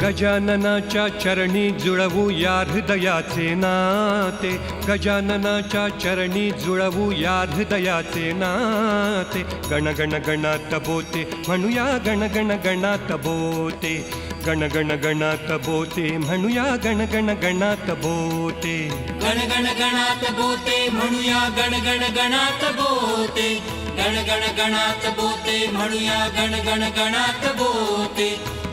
गजाननाच्या चरणी जुळवूया हृदयाचे नाते, गजाननाच्या चरणी जुळवूया हृदयाचे नाते। गण गण गणात बोते म्हणूया गण गण गणात बोते, गण गण गणात बोते म्हणूया गण गण गणात बोते, गण गण गणात बोते म्हणूया गण गण गणात बोते, गण गण गणात बोते म्हणूया गण गण गणात बोते,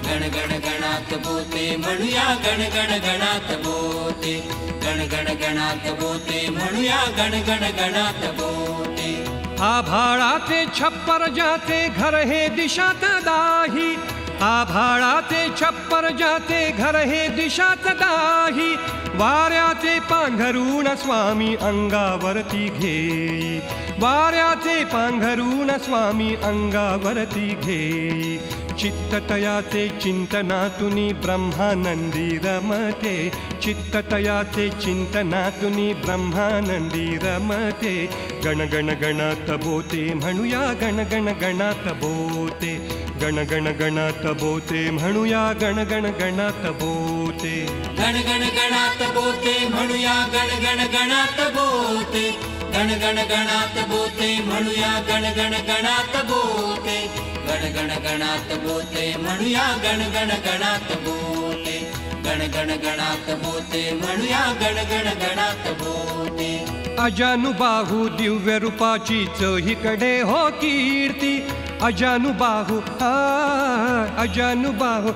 गण गण गणात बोते म्हणूया गण गण गणात बोते, गण गण गणात बोते म्हणूया गण गण गणात बोते। आभाळाचे छप्पर ज्याचे घर हे दिशात दाही, आभाळाचे छप्पर ज्याचे घर हे दिशात दाही, वाऱ्याचे पांघरून स्वामी अंगावरती घेई, वाऱ्याचे पांघरून स्वामी अंगावरती घेई। चित्ततयाचे चिंतनातुनी ब्रह्मानंदी रमते, चित्ततयाचे चिंतनातुनी ब्रह्मानंदी रमते। गण गण गणात बोते म्हणूया गण गण गणात बोते, गण गण गणात बोते म्हणूया गण गण गणात बोते, गण गण गणात बोते म्हणूया गण गण गणात बोते, गण गण गणात बोते म्हणूया गण गण गणात बोते, गण गण गणात बोते म्हणूया गण गण गणात बोते, गण गण गणात बोते म्हणूया गण गण गणात बोते। अजानुबाहू दिव्य रूपाची चोहीकडे हो कीर्ती, अजानुबाहू अजानुबाहू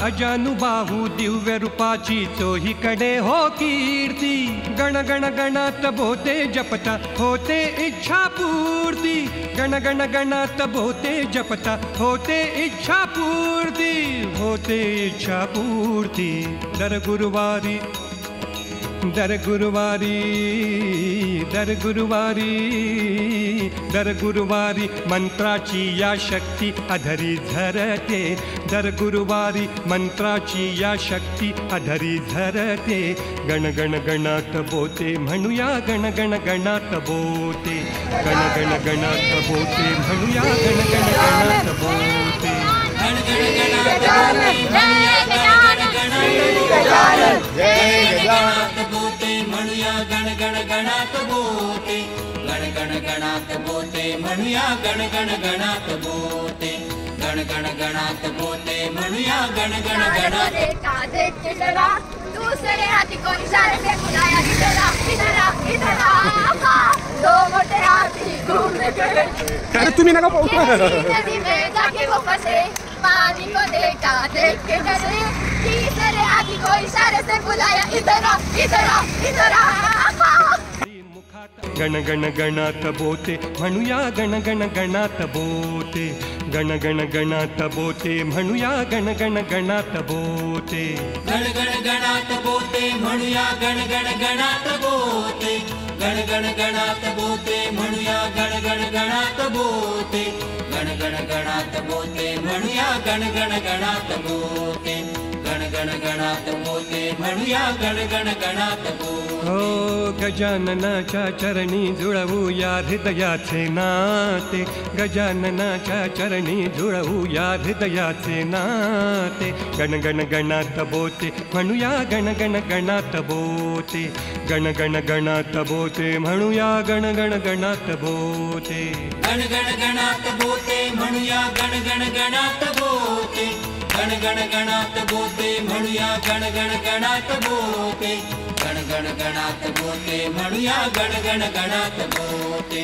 अजानुबाहू दिव्य रूपाची चोहीकडे हो कीर्ती। गण गण गणात बोते जपता होते इच्छा पूर्ती, गण गण गणात बोते जपता होते इच्छा पूर्ती, होते इच्छा पूर्ती। दर गुरुवारी दर गुरुवारी दर गुरुवारी दर गुरुवारी मंत्राची या शक्ती अधरी झरते, दर गुरुवारी मंत्राची या शक्ती अधरी झरते। गण गण गणात बोते म्हणूया गण गण गणात बोते, गण गण गणात बोते म्हणूया गण गण गणात बोते, गण गण गणात बोते म्हणूया गण गण गणात बोते, गण गण गणात बोते म्हणूया गण गण गणात बोते, गण गण गणात बोते म्हणूया गण गण गणात बोते। दूसरे हाथी को इशारे से बुलाया, इधर आ इधर आ इधर आ, दो मोटे हाथी घूम गए, अरे तुम्ही नका नदी में जाके वो फंसे, पानी को देखा देख के डरे, तीसरे हाथी को इशारे से बुलाया, इधर आ इधर आ इधर आ। गण गण गणात बोते म्हणूया गण गण गणात बोते, गण गण गणात बोते म्हणूया गण गण गणात बोते, गण गण गणात बोते म्हणूया गण गण गणात बोते, गण गण गणात बोते म्हणूया गण गण गणात बोते, गण गण गणात बोते म्हणूया गण गण गणात बोते, गण गण गणात बोते म्हणूया गण गण गणात बोते। हो गजाननाच्या चरणी जुळवूया हृदयाचे नाते, गजाननाच्या चरणी जुळवूया हृदयाचे नाते। गण गण गणात बोते म्हणूया गण गण गणात बोते, गण गण गणात बोते म्हणूया गण गण गणात बोते, गण गण गणात बोते म्हणूया गण गण गणात बोते, गण गण गणात बोते म्हणूया गण गण गणात बोते, गण गण गणात बोते म्हणूया गण गण गणात बोते।